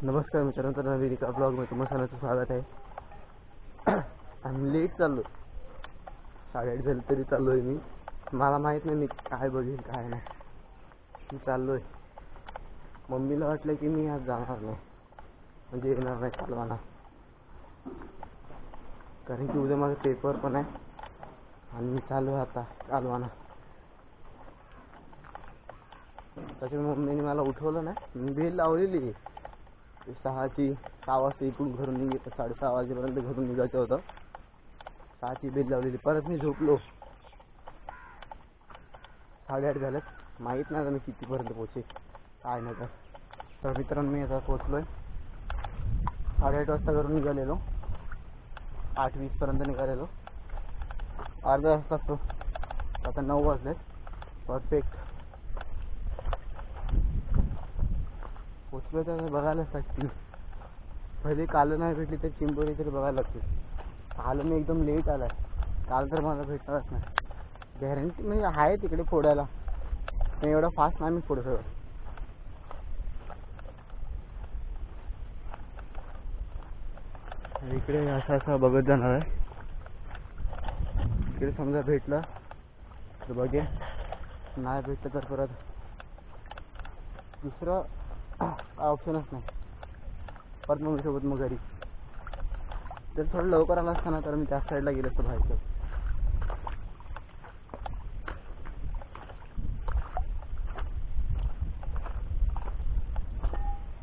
नमस्कार मित्रांनो, तर नवीन एका ब्लॉग मध्ये तुम्हा सर्वांचं स्वागत आहे. आम्ही लेट चाललो, 8:30 झाले तरी चाललोय मी. मला माहित नाही मी काय बघेन काय नाही. मी चाललोय. मम्मीला वाटलं की मी आज जाणार नाही, म्हणजे येणार नाही कालवाना, कारण की उद्या माझा पेपर पण आहे आणि मी चालू आहे आता कालवाना. त्याच्यामुळे मम्मीने मला उठवलं नाही. मी बेल लावलेली 6 वाजता इकडून घरून निघायचं, 6:30 वाजेपर्यंत घरून निघायचं होतं. 6ची बेल लावलेली. परत मी झोपलो. 8:30 झालेत. माहीत नाही मी कितीपर्यंत पोहोचे काय नाही. तर मित्रांनो, मी आता पोहोचलोय. 8:30 वाजता घरून निघालेलो, 8:20 पर्यंत निघालेलो. अर्धा तास असतो. आता 9 वाजलेत. परफेक्ट पोचलो. तर बघायलाच लागतील. पहिले काल नाही भेटली तर चिंबोरी तरी बघायला लागतील. काल मी एकदम लेट आलाय. काल तर मला भेटणारच नाही. गॅरंटी म्हणजे आहे तिकडे फोडायला, पण एवढा फास्ट नाही मी फोडू शकत. इकडे असं बघत जाणार आहे. इकडे समजा भेटलं तर बघे, नाही भेटलं तर परत दुसरं ऑप्शनच नाही. परत मग सोबत मग घरी. तर थोडं लवकर आला असताना तर मी त्या साईडला गेलो असतो बाहेरचं.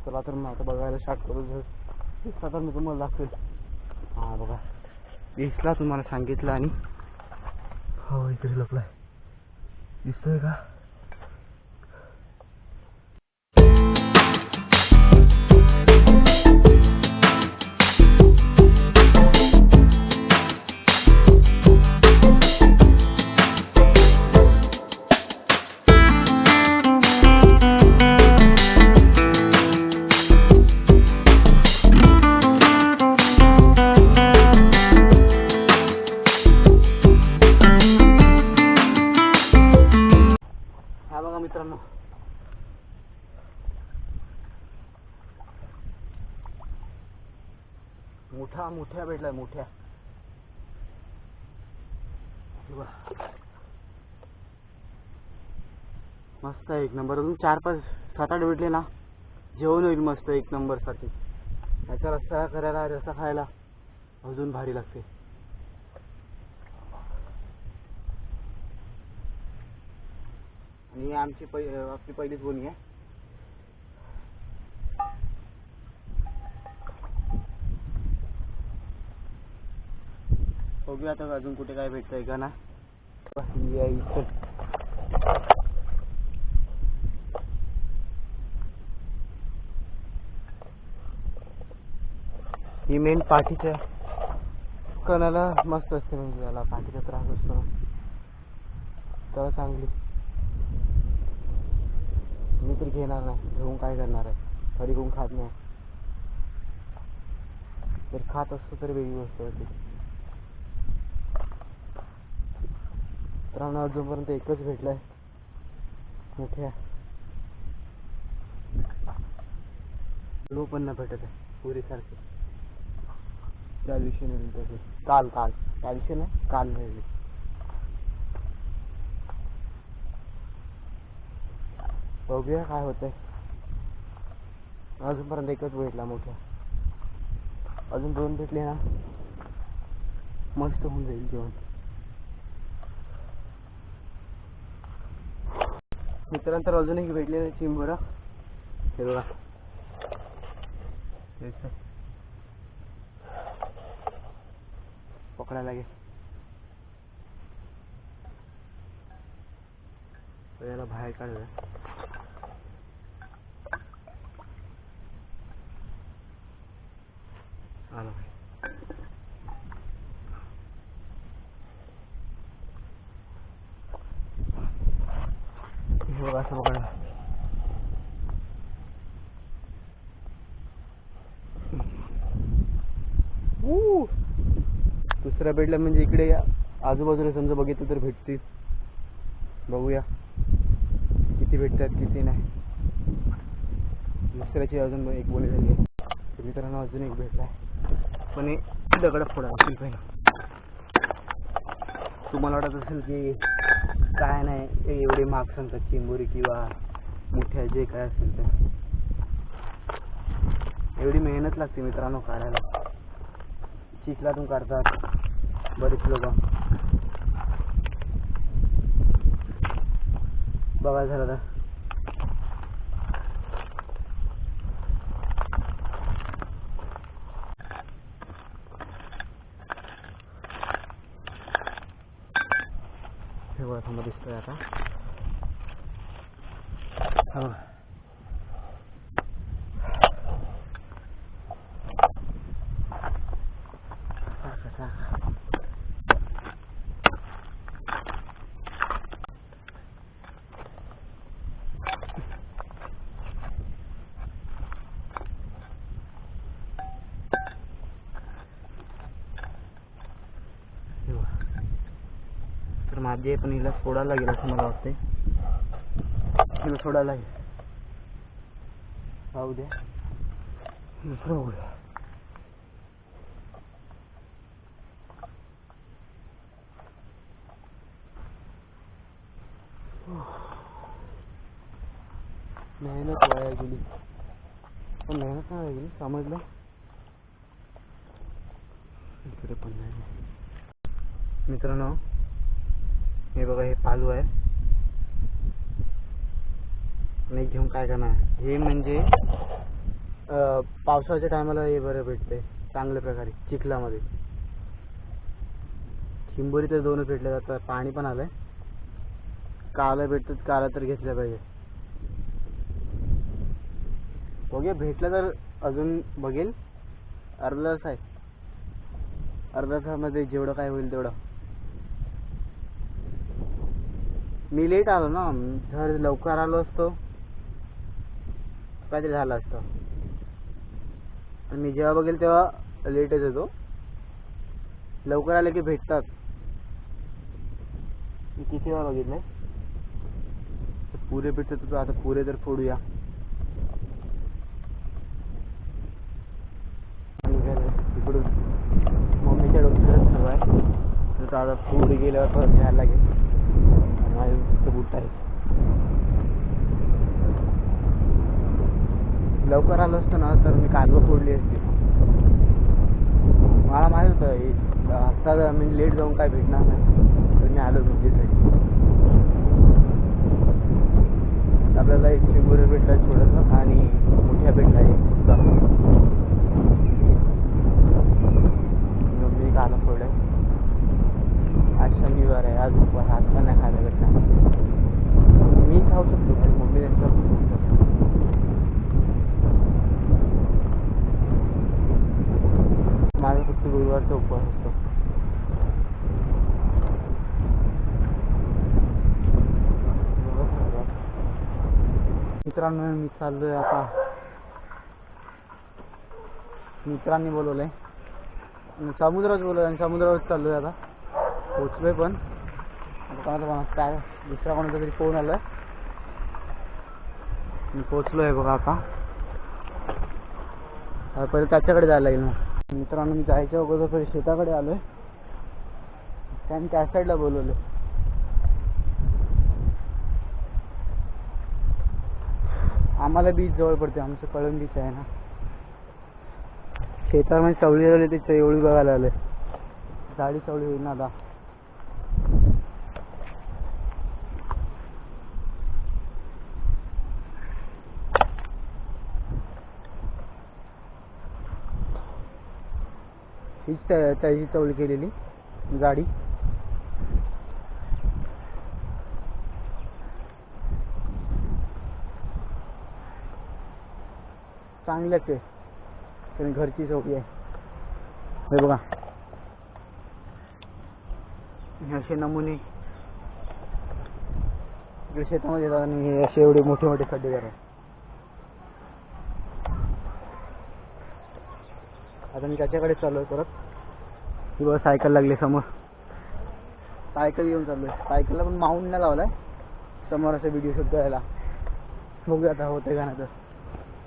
चला तर मग आता बघायला स्टार्ट करू. दिसला तर मी तुम्हाला दाखवेल. हां बघा, दिसला तुम्हाला सांगितलं. आणि हो इकडे लपलाय, दिसतोय का? हा बघा मित्रांनो, मोठ्या भेटलाय. मोठ्या मस्त आहे, एक नंबर. अजून 4, 5, 7, 8 भेटले ना, जेवण होईल मस्त एक नंबर साठी. त्याचा रस्सा करायला, रस्सा खायला अजून भारी लागते. आणि आपली पहिलीच बोनी आहे. बघूया आता अजून कुठे काय भेटतंय का ना. ही मेन पाठीच्या कणाला मस्त असते, म्हणजे त्याला पाठीचा त्रास असतो त्याला चांगली. मी तर घेणार नाही. घेऊन काय करणार आहे? घरी कोण खात नाही. तर खात असतो तर वेगळी गोष्ट होती. तर अजूनपर्यंत एकच भेटलाय मोठ्या. लो पण नाही भेटत आहे पुरीसारखे. त्या दिवशी नाही तसे. काल त्या दिवशी नाही, काल मिळली. बघूया काय होतंय. अजूनपर्यंत एकच भेटला मोठ्या. अजून 2 भेटले ना, मस्त होऊन जाईल जेवण. मित्रांतर अजून एक भेटले चिंबोरा. हे बघा, पकडायला लागेल. याला बाहेर काढूया. आला हे बघा, असं पकडा. दुसऱ्या भेटला म्हणजे इकडे या आजूबाजूला समजा बघितलं तर भेटतील. बघूया किती भेटतात किती नाही. दुसऱ्याची अजून एक बोली झाली आहे. मित्रांनो अजून एक भेटला आहे, पण हे दगड फोडा असेल पहिला. तुम्हाला वाटत असेल की काय नाही ते एवढे महाग सांगतात चिंबोरी किंवा मोठ्या जे काय असेल ते. एवढी मेहनत लागते मित्रांनो काढायला. चिखलातून काढतात बरेच लोक. बघा झालं तर हे थांबा दिसतोय आता. हो तर माझी आहे, पण हिला सोडायला लागेल असं मला वाटतंय. हिला सोडायला लागेल. राहू द्या दुसरं बघूया. मेहनत वाया गेली, पण मेहनत नाही वाया गेली समजलं. इकडे पण नाही मित्रांनो. हे बघा हे पालू आहे. नाही घेऊन काय करणार. हे म्हणजे पावसाच्या टायमाला हे बरं भेटते चांगल्या प्रकारे चिखलामध्ये. चिंबोरी तर दोनच भेटले जातात. पाणी पण आलंय. काला भेटतात, काला तर घेतल्या पाहिजे. बघूया भेटलं तर अजून बघेल. अर्धा तास आहे. अर्धा तासामध्ये जेवढं काय होईल तेवढं. मी लेट आलो ना. जर लवकर आलो असतो काहीतरी झालं असतं. मी जेव्हा बघेल तेव्हा लेटच येतो. लवकर आले की भेटतात. मी किती वेळा बघितलंय. पुरे भेटतात तर आता पुरे तर फोडूया. इकडून मम्मीच्या डोक्यात सर्व आहे. तर आता पुढे गेल्यावर परत घ्यायला लागेल. माझे नुसतं बुट आहे. लवकर आलो असतो ना तर मी कालवं फोडली असती. मला माहीत होतं आता म्हणजे लेट जाऊन काय भेटणार नाही, तर मी आलो तुमच्यासाठी. आपल्याला एक चिंबोरी भेटला छोटंसं आणि मोठ्या भेटला एक सुद्धा. मी काला फोडलाय. आज शनिवार आहे. आज उपवास. आज पण नाही खायला भेटला. मी खाऊ शकतो पण मम्मी त्यांचा खूप शकतो. माझा फक्त गुरुवारचा उपवास असतो. मित्रांनो मी चाललोय आता. मित्रांनी बोलवलंय. समुद्रात बोलवलंय आणि समुद्रावर चाललोय आता. पोचलोय पण आता काय दुसरा कोणाचा तरी फोन आलाय. मी पोचलोय बघा आता. पहिले त्याच्याकडे जायला लागेल. मग मित्रांनो मी जायच्या अगोदर पहिले शेताकडे आलोय. त्याने त्या साईडला बोलवलं. आम्हाला बीच जवळ पडते. आमचं कळंब बीच आहे ना. शेतामध्ये चवळी झाली ते चवळी बघायला आलोय. झाडी चवळी होईल ना आता. हीच त्याची चवळी केलेली गाडी. चांगली लागते. त्याने घरची चवळी आहे. हे बघा असे नमुने इकडे शेतामध्ये येतात आणि हे असे एवढे मोठे मोठे खड्डे करतात. आता मी त्याच्याकडे चाललोय परत. ही बघा सायकल लागली समोर. सायकल घेऊन चाललोय. सायकलला पण माऊंट नाही लावलाय. समोर असं व्हिडिओ शूट करायला. बघूया आता होते का नाही तर.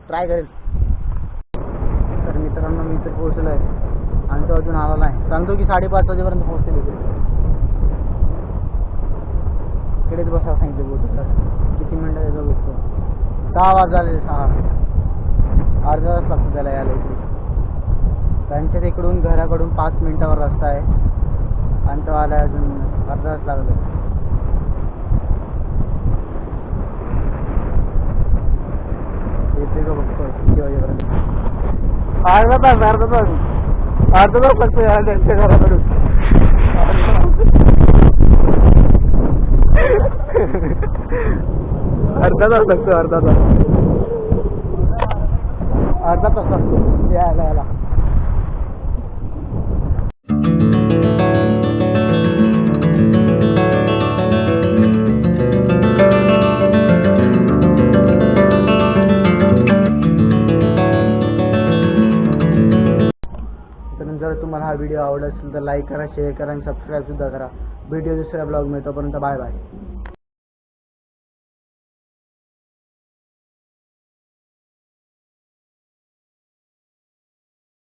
ट्राय करेल. तर मित्रांनो मी इथे पोहोचलो आहे आणि तो अजून आला नाही. सांगतो की 5:30 वाजेपर्यंत पोहोचेल इकडे. इकडेच बसा सांगितले बोट सर. किती मिनटं यायचं बघतो. 6 वाजले. 6 अर्धा तास लागतो त्याला यायला इकडे. त्यांच्या तिकडून घराकडून 5 मिनिटावर रस्ता आहे आणि तो आला अजून अर्धा तास लागला. येते का बघतो किती वाजेपर्यंत. अर्धा तास लागतो यार त्यांच्या घराकडून. अर्धा तास लागतो यायला. जर तुम्हाला हा व्हिडिओ आवडला असेल तर लाईक करा, शेअर करा आणि सबस्क्राईब सुद्धा करा. व्हिडिओ दुसऱ्या ब्लॉग में. तोपर्यंत बाय बाय.